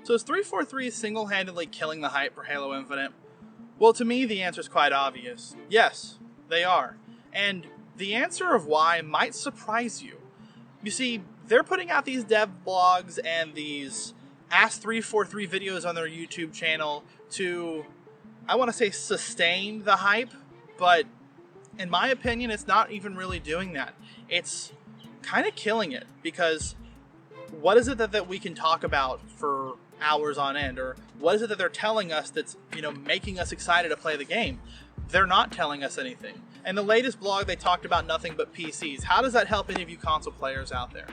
So is 343 single-handedly killing the hype for Halo Infinite? Well, to me, the answer is quite obvious. Yes, they are. And the answer of why might surprise you. You see, they're putting out these dev blogs and these Ask 343 videos on their YouTube channel to, I want to say, sustain the hype, but in my opinion, it's not even really doing that. It's kind of killing it, because what is it that we can talk about for hours on end, or what is it that they're telling us that's, making us excited to play the game? They're not telling us anything. In the latest blog, they talked about nothing but PCs. How does that help any of you console players out there?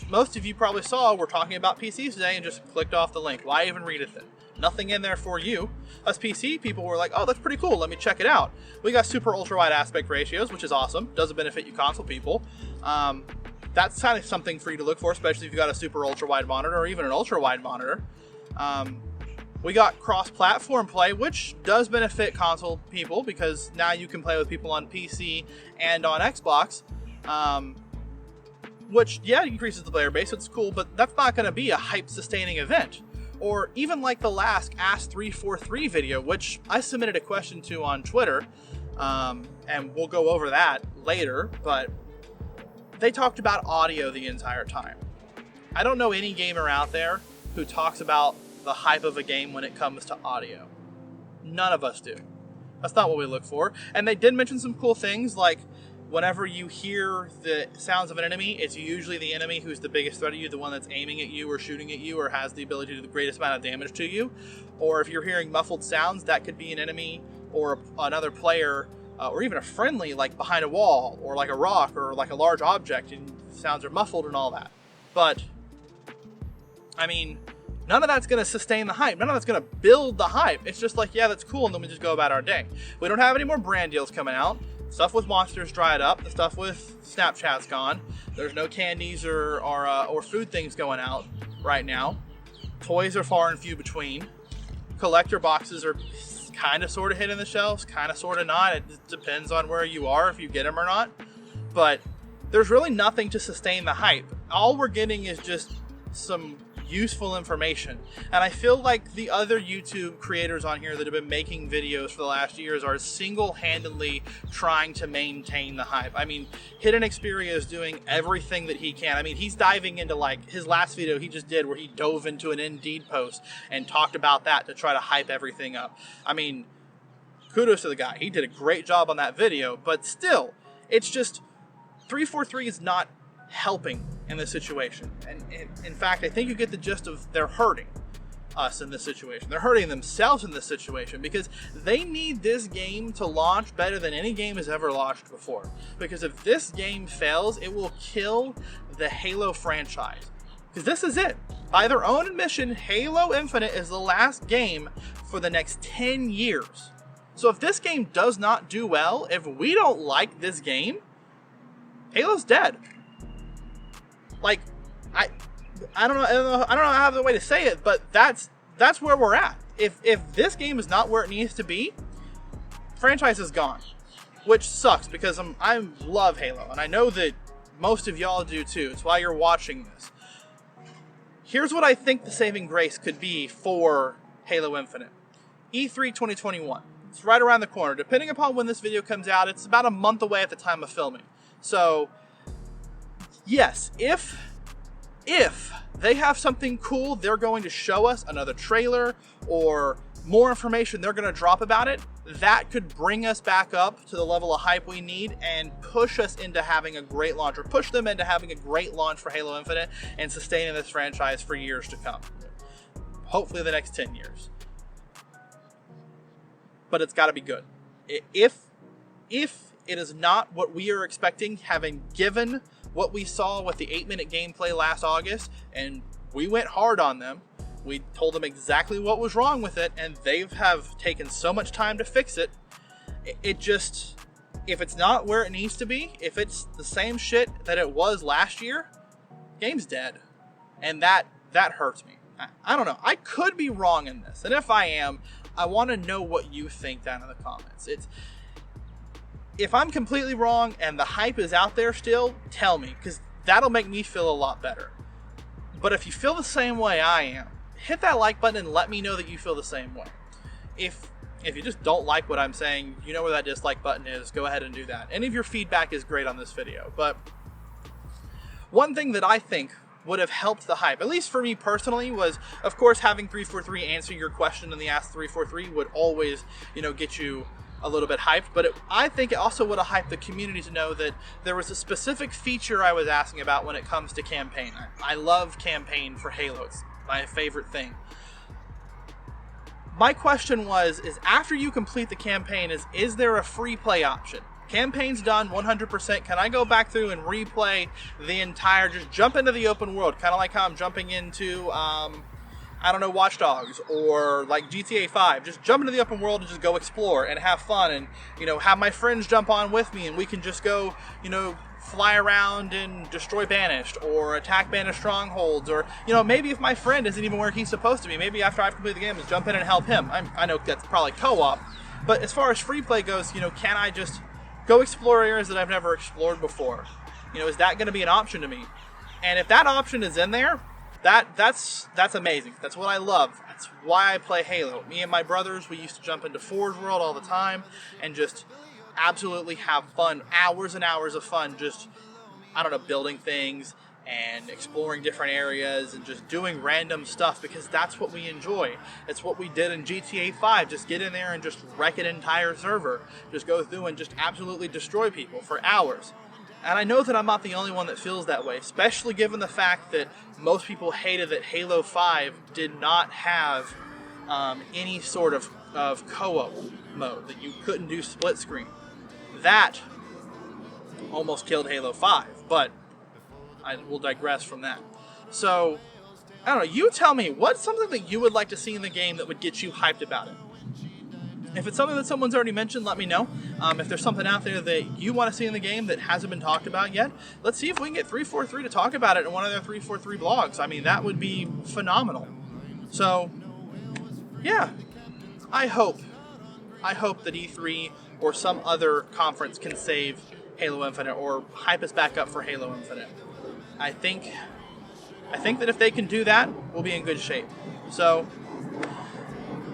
Most of you probably saw we're talking about PCs today and just clicked off the link. Why even read it then? Nothing in there for you. Us PC people were like, oh, that's pretty cool, let me check it out. We got super ultra wide aspect ratios, which is awesome. Doesn't benefit you console people. That's kind of something for you to look for, especially if you got a super ultra wide monitor or even an ultra wide monitor. We got cross-platform play, which does benefit console people, because now you can play with people on PC and on Xbox, which, yeah, increases the player base. It's cool, but that's not going to be a hype-sustaining event. Or even like the last Ask 343 video, which I submitted a question to on Twitter, and we'll go over that later, but they talked about audio the entire time. I don't know any gamer out there who talks about the hype of a game when it comes to audio. None of us do. That's not what we look for. And they did mention some cool things, like whenever you hear the sounds of an enemy, it's usually the enemy who's the biggest threat to you, the one that's aiming at you or shooting at you or has the ability to do the greatest amount of damage to you. Or if you're hearing muffled sounds, that could be an enemy or another player, or even a friendly, like behind a wall or like a rock or like a large object, and sounds are muffled and all that. But I mean, none of that's going to sustain the hype. None of that's going to build the hype. It's just like, yeah, that's cool, and then we just go about our day. We don't have any more brand deals coming out. Stuff with Monsters dried up. The stuff with Snapchat's gone. There's no candies or food things going out right now. Toys are far and few between. Collector boxes are kind of sort of hitting the shelves, kind of sort of not. It depends on where you are, if you get them or not. But there's really nothing to sustain the hype. All we're getting is just some useful information. And I feel like the other YouTube creators on here that have been making videos for the last years are single-handedly trying to maintain the hype. I mean, Hidden Xperia is doing everything that he can. I mean, he's diving into, like, his last video he just did where he dove into an Indeed post and talked about that to try to hype everything up. I mean, kudos to the guy. He did a great job on that video, but still, it's just 343 is not helping in this situation. And in fact, I think you get the gist of they're hurting us in this situation. They're hurting themselves in this situation, because they need this game to launch better than any game has ever launched before. Because if this game fails, it will kill the Halo franchise. Because this is it. By their own admission, Halo Infinite is the last game for the next 10 years. So if this game does not do well, if we don't like this game, Halo's dead. Like, I don't know how the way to say it, but that's where we're at. If this game is not where it needs to be, franchise is gone, which sucks, because I love Halo, and I know that most of y'all do too. It's why you're watching this. Here's what I think the saving grace could be for Halo Infinite. E3 2021. It's right around the corner. Depending upon when this video comes out, it's about a month away at the time of filming. So yes, if they have something cool they're going to show us, another trailer or more information they're going to drop about it, that could bring us back up to the level of hype we need and push us into having a great launch, or push them into having a great launch for Halo Infinite and sustaining this franchise for years to come. Hopefully the next 10 years. But it's got to be good. If it is not what we are expecting, having given what we saw with the 8-minute gameplay last August, and we went hard on them. We told them exactly what was wrong with it, and they have taken so much time to fix it. It just, if it's not where it needs to be, if it's the same shit that it was last year, game's dead. And that hurts me. I don't know. I could be wrong in this, and if I am, I want to know what you think down in the comments. If I'm completely wrong and the hype is out there still, tell me, because that'll make me feel a lot better. But if you feel the same way I am, hit that like button and let me know that you feel the same way. If you just don't like what I'm saying, you know where that dislike button is. Go ahead and do that. Any of your feedback is great on this video. But one thing that I think would have helped the hype, at least for me personally, was, of course, having 343 answer your question in the Ask 343 would always, get you a little bit hyped. But I think it also would have hyped the community to know that there was a specific feature I was asking about when it comes to campaign. I love campaign for Halo. It's my favorite thing. My question is after you complete the campaign, is there a free play option? Campaign's done 100%. Can I go back through and replay the entire, just jump into the open world, kind of like how I'm jumping into, Watch Dogs or like GTA 5. Just jump into the open world and just go explore and have fun and, have my friends jump on with me and we can just go, fly around and destroy Banished or attack Banished strongholds, or maybe if my friend isn't even where he's supposed to be, maybe after I've completed the game, just jump in and help him. I know that's probably co-op, but as far as free play goes, can I just go explore areas that I've never explored before? Is that going to be an option to me? And if that option is in there, that's amazing. That's what I love. That's why I play Halo. Me and my brothers, we used to jump into Forge World all the time and just absolutely have fun, hours and hours of fun, just, building things and exploring different areas and just doing random stuff, because that's what we enjoy. It's what we did in GTA 5, just get in there and just wreck an entire server, just go through and just absolutely destroy people for hours. And I know that I'm not the only one that feels that way, especially given the fact that most people hated that Halo 5 did not have any sort of co-op mode, that you couldn't do split screen. That almost killed Halo 5, but I will digress from that. So, I don't know, you tell me, what's something that you would like to see in the game that would get you hyped about it? If it's something that someone's already mentioned, let me know. If there's something out there that you want to see in the game that hasn't been talked about yet, let's see if we can get 343 to talk about it in one of their 343 blogs. I mean, that would be phenomenal. So, yeah, I hope that E3 or some other conference can save Halo Infinite or hype us back up for Halo Infinite. I think that if they can do that, we'll be in good shape. So,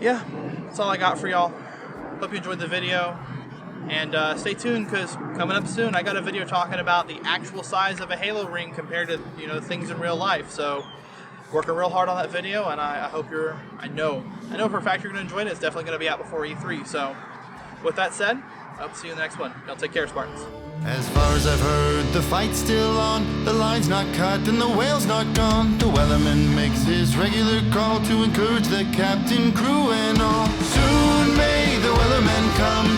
yeah, that's all I got for y'all. Hope you enjoyed the video, and stay tuned, because coming up soon, I got a video talking about the actual size of a Halo ring compared to things in real life. So, working real hard on that video, and I hope I know for a fact you're going to enjoy it. It's definitely going to be out before E3. So, with that said, I hope to see you in the next one. Y'all take care, Spartans. As far as I've heard, the fight's still on. The line's not cut and the whale's not gone. The Wellerman makes his regular call to encourage the captain, crew, and all. Soon may the Wellerman come.